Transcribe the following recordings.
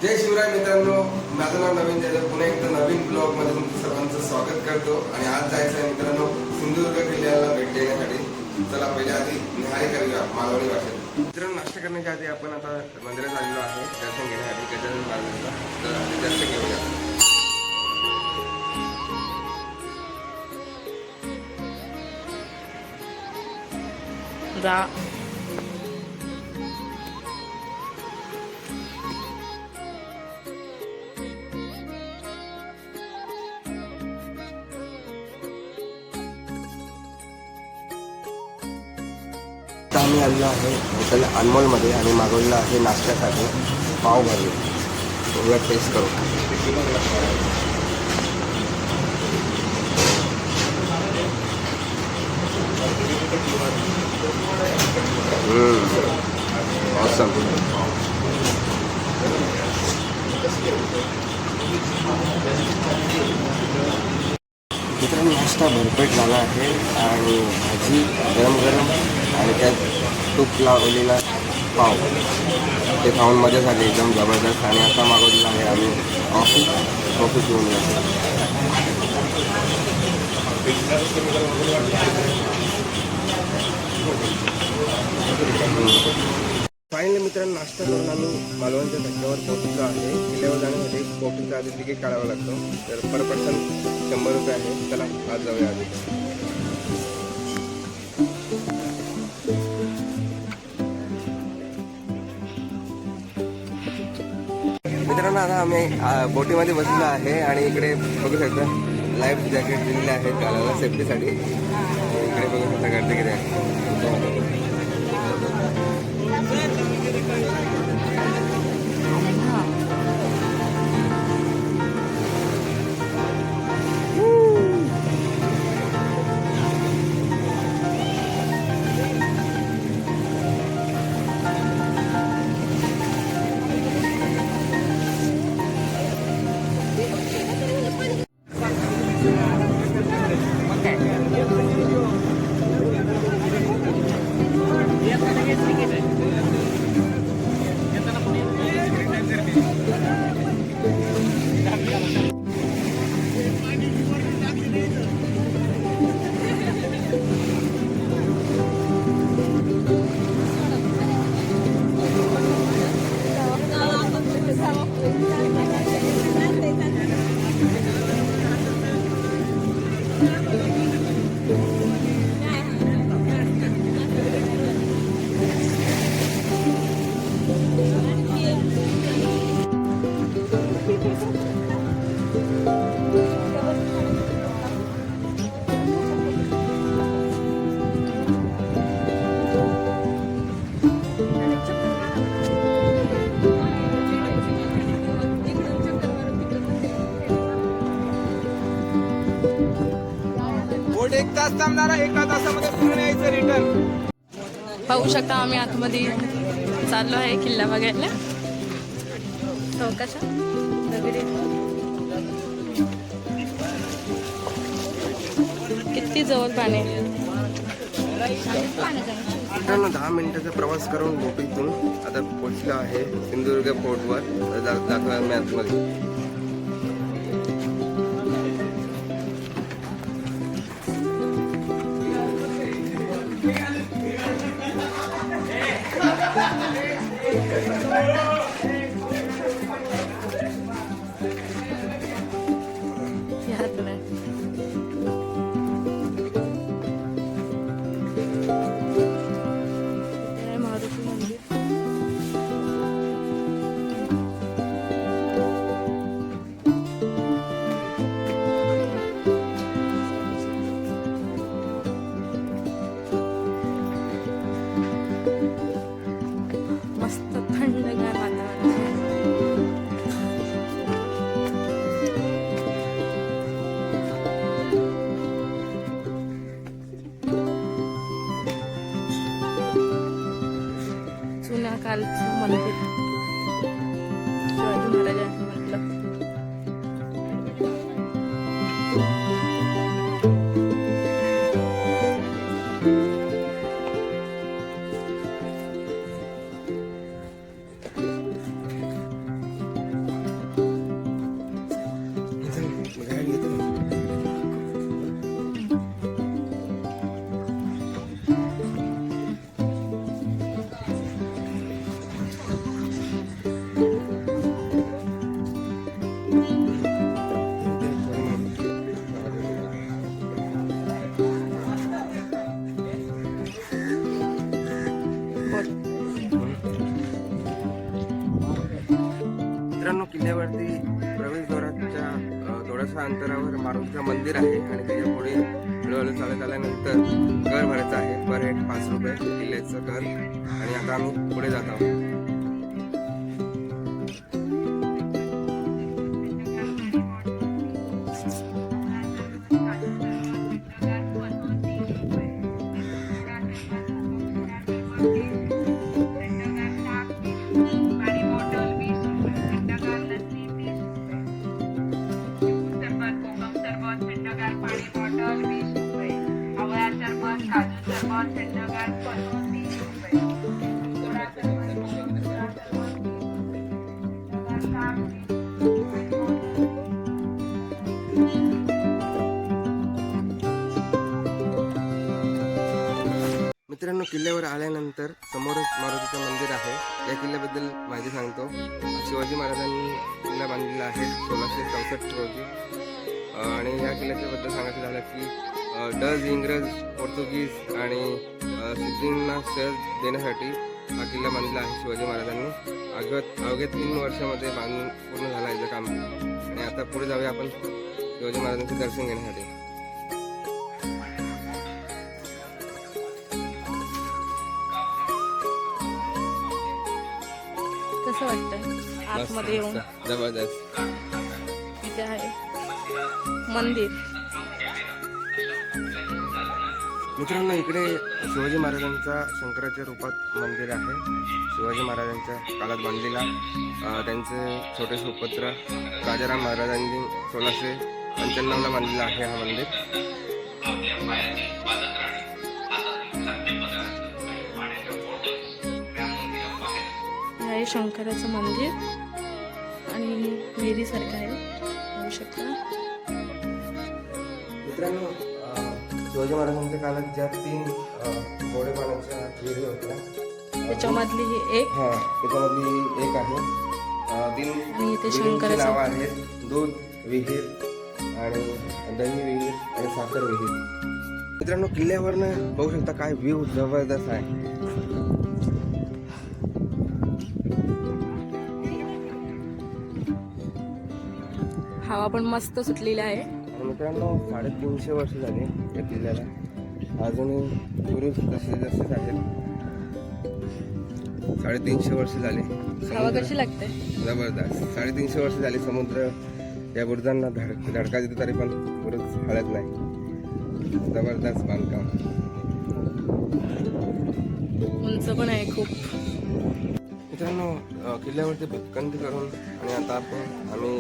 जय शिवराय मित्रांनो, माझं नाव नवीन जाधव. पुन्हा एकदा नवीन ब्लॉग मध्ये तुमचं सर्वांचं स्वागत करतो. आणि आज जायचं आहे मित्रांनो सिंधुदुर्ग किल्ल्याला भेट देण्यासाठी. चला पहिले आधी निहारी करूया मालवणी भाषेत. मित्रांनो, नाश्ता करण्याच्या आधी आपण आता मंदिरात आलेलो आहे दर्शन घेण्यासाठी. गजानन महाराजांचा तर आधी दर्शन घेऊया. जा आम्ही आलेलो आहे हॉटेल अनमोलमध्ये आणि मागवलेलं आहे नाश्त्यासाठी पावभाजी. बघूया, टेस्ट करू. ऑसम. मित्रांनो, नाश्ता भरपेट झाला आहे आणि भाजी गरम गरम आणि त्यात तूप लावलेला पाव ते खाऊन मजा झाली एकदम जबरदस्त. आणि आता मागवलेला आहे आम्ही कॉफी पिऊन घेतो. फायनली मित्रांनो, नाश्ता करून आम्ही मालवणच्या धक्क्यावर पोहोचलो आहे. किल्ल्यावर जाण्यासाठी कॉफीचा आधी तिकीट काढावं लागतं. तर पर पर्सन 100 रुपये आहे. चला आज जाऊया आधी. मित्रांनो, आता आम्ही बोटीमध्ये बसलो आहे आणि इकडे बघू शकता लाईफ जॅकेट दिलेले आहेत घालायला सेफ्टीसाठी. इकडे बघू शकता गर्दी किती आहे. एक तास थांबणार, एका तासामध्ये पूर्ण यायचं रिटर्न. पाहू शकता आम्ही आतमध्ये चाललो आहे किल्ला बघायला. चौकाशा दगडी किती जवळ पाणी. 10 मिनिटाचा प्रवास करून बोटीतून आता पोहोचलो आहे सिंधुदुर्ग फोर्टवर. दाखवा मी आतमध्ये. मस्त थंडगार मित्रांनो, किल्ल्यावरती प्रवेशद्वाराच्या थोड्याशा अंतरावर मारुतीचं मंदिर आहे आणि त्याच्या पुढे हळूहळू चालत आल्यानंतर कर भरायचं आहे. पर हेड 5 रुपये किल्ल्याचं कर. आणि आता आम्ही पुढे जात आहोत. मित्रांनो, किल्ल्यावर आल्यानंतर समोरच मारुतीचं मंदिर आहे. या किल्ल्याबद्दल माहिती सांगतो. शिवाजी महाराजांनी किल्ला बांधलेला आहे 1664 रोजी. आणि या किल्ल्याच्याबद्दल सांगायचं झालं की डच, इंग्रज, पोर्तुगीज आणि सिद्धींना शर देण्यासाठी हा किल्ला बांधलेला आहे शिवाजी महाराजांनी. अवघ्या 3 वर्षामध्ये बांधून पूर्ण झाला याचं काम. आणि आता पुढे जाऊया आपण शिवाजी महाराजांचे दर्शन घेण्यासाठी. कसं वाटतं आतमध्ये येऊन? जबरदस्त. इथे आहे मंदिर. मित्रांनो, इकडे शिवाजी महाराजांचा शंकराच्या रूपात मंदिर आहे. शिवाजी महाराजांच्या काळात बांधलेला त्यांचे छोटे सुपुत्र राजाराम महाराजांनी 1695ला बांधलेला आहे हा मंदिर. आहे शंकराचं मंदिर आणि विहिरीसारखं आहे, बघू शकता. मित्रांनो, शिवाजी महाराजांच्या काळात ज्या 3 गोडे पाण्याच्या विहिरी होत्या त्याच्यामधली ही एक. त्याच्यामधली एक आहे. 3 आणि इथे विहिरींची शंकराचं नावं आहेत: दूध विहीर आणि दही विहीर आणि साखर विहीर. मित्रांनो, किल्ल्यावरनं बघू शकता काय व्ह्यू जबरदस्त आहे. हवा पण मस्त सुटलेली आहे. आणि मित्रांनो, 350 वर्ष झाली या किल्ल्याला. अजूनही पुरुष तसे जसेच आहेत. 350 वर्ष झाले. हवा कशी लागते? जबरदस्त. 350 वर्ष झाली. समुद्र या बुरुजांना धडका देतो तरी पण बुरुज हलत नाही. जबरदस्त बांधकाम. उंच पण आहे खूप. मित्रांनो, किल्ल्यावरती भटकंती करून आणि आता आम्ही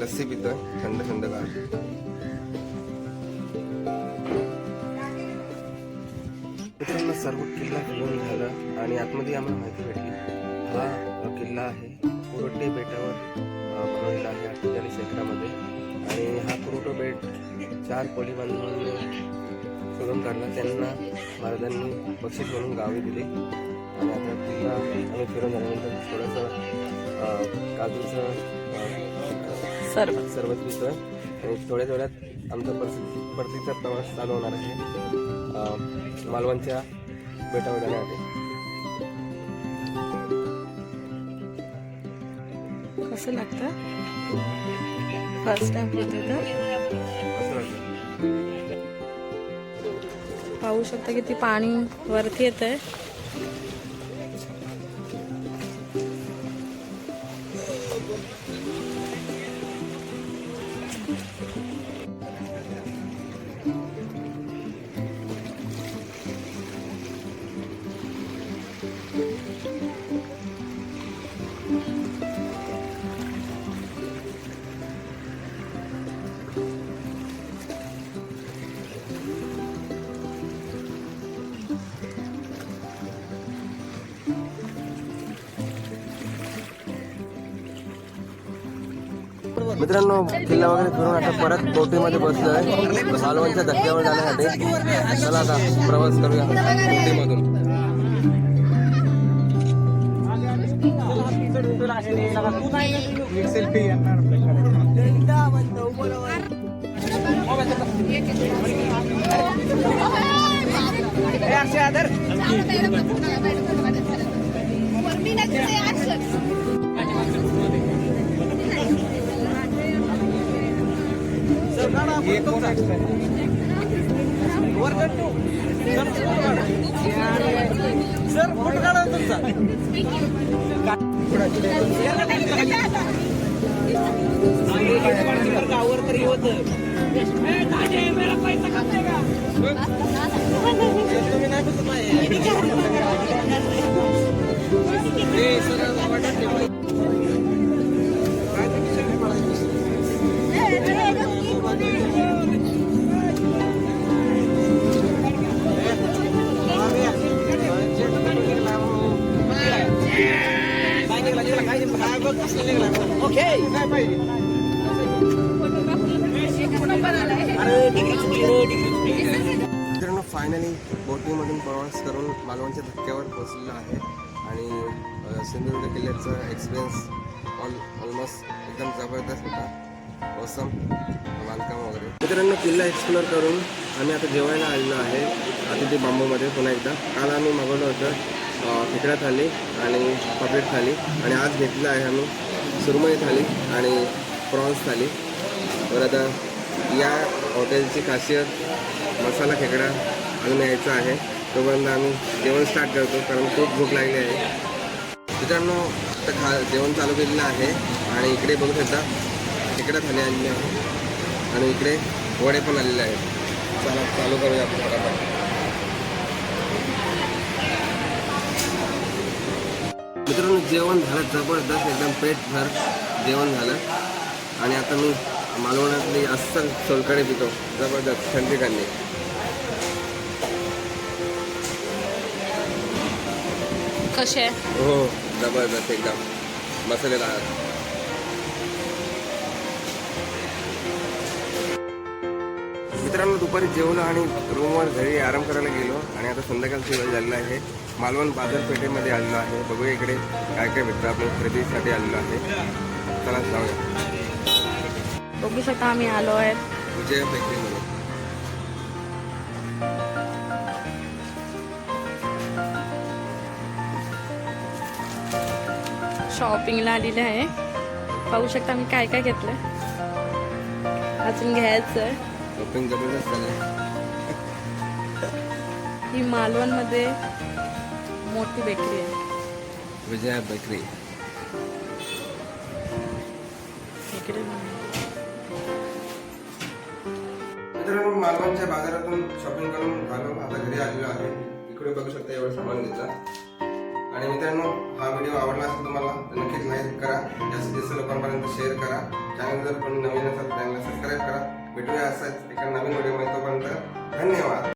लस्सी पितोय थंडगार. मित्रांनो, सर्व किल्ला फिरून झालं आणि आतमध्ये आम्हाला माहिती भेटली हा किल्ला आहे कुरोटे बेटावर बनवलेला आहे 48 एकरामध्ये. आणि हा कुरोटो बेट 4 कोळी बांधवांनी शोधून काढला. त्यांना महाराजांनी बक्षीस म्हणून गावे दिले. आणि आता किल्ला आम्ही फिरून झाल्यानंतर थोडंसं काजूचं सरबत पितोय. आणि थोड्या वेळात आमचा परतीचा प्रवास चालू होणार आहे मालवणच्या बेटावर जाण्यासाठी. कसं लागतं? फर्स्ट टाइम येते तर पाहू शकता किती पाणी वरती येत आहे. मित्रांनो, किल्ला वगैरे फिरून आता परत बोटीमध्ये बसलोय मालवणच्या धक्क्यावर जाण्यासाठी. चला आता प्रवास करूया बोटीमधून. सर फोटो काढा तुमचा गावावर तरी होत तुम्ही नाही बसत मित्रांनो फायनली बोटिंगमधून प्रवास करून मालवणच्या धक्क्यावर पोहोचलेलो आहे आणि सिंधुदुर्ग किल्ल्याचा एक्सपिरियन्स ऑलमोस्ट एकदम जबरदस्त होता ओसम बांधकाम वगैरे. मित्रांनो किल्ला एक्सप्लोअर करून आम्ही आता जेवायला आलेलो आहे अतिथी बांबूमध्ये पुन्हा एकदा. काल आम्ही मागवलं होतं खेकडा थाली आणि पापलेट थाली आणि आज घेतलं आहे आम्ही सुरमई थाली आणि प्रॉन्स थाली. तर आता या हॉटेलची खासियत मसाला खेकडा अजून यायचा आहे तोपर्यंत आम्ही जेवण स्टार्ट करतो कारण खूप भूक लागली आहे. मित्रांनो आता जेवण चालू केलेलं आहे आणि इकडे बघू शकता खेकडा थाली आलेली आहे आणि इकडे वडे पण आलेले आहेत. चला चालू करूया आपण फटाफट. मित्रांनो जेवण झालं जबरदस्त एकदम पेटभर जेवण झालं आणि आता मी मालवणातली अस्सल सोलकढी पितो जबरदस्त थंडीकांनी. कसे आहे? हो जबरदस्त एकदम मसालेदार. मित्रांनो दुपारी जेवलो आणि रूमवर घरी आराम करायला गेलो आणि आता संध्याकाळची वेळ झालेला आहे. मालवण बाजारपेठेमध्ये आलेलो आहे. बघूया इकडे काय काय भेटतं. आपण खरेदीसाठी आलेलो आहे. चला जाऊया. बघू शकता आम्ही आलो आहे विजय बेकरीमध्ये. शॉपिंगला आलेले आहे. पाहू शकता आम्ही काय काय घेतलंय. अजून घ्यायचं आहे. शॉपिंग जबरदस्त झालं. ही मालवणमध्ये मोठी बेकरी आहे. विजय बेकरी. इकडे मित्रांनो मालवणच्या बाजारातून शॉपिंग करून आलो. आता घरी आलेलो आहे. इकडे बघू शकता एवढं सामान घेतलं. आणि मित्रांनो हा व्हिडिओ आवडला असेल तुम्हाला तर नक्कीच लाईक करा. जास्तीत जास्त लोकांपर्यंत शेअर करा. चॅनल जर कोणी नवीन असेल चॅनलला सबस्क्राईब करा. भेटूया असाच एका नवीन व्हिडिओमध्ये. तोपर्यंत धन्यवाद.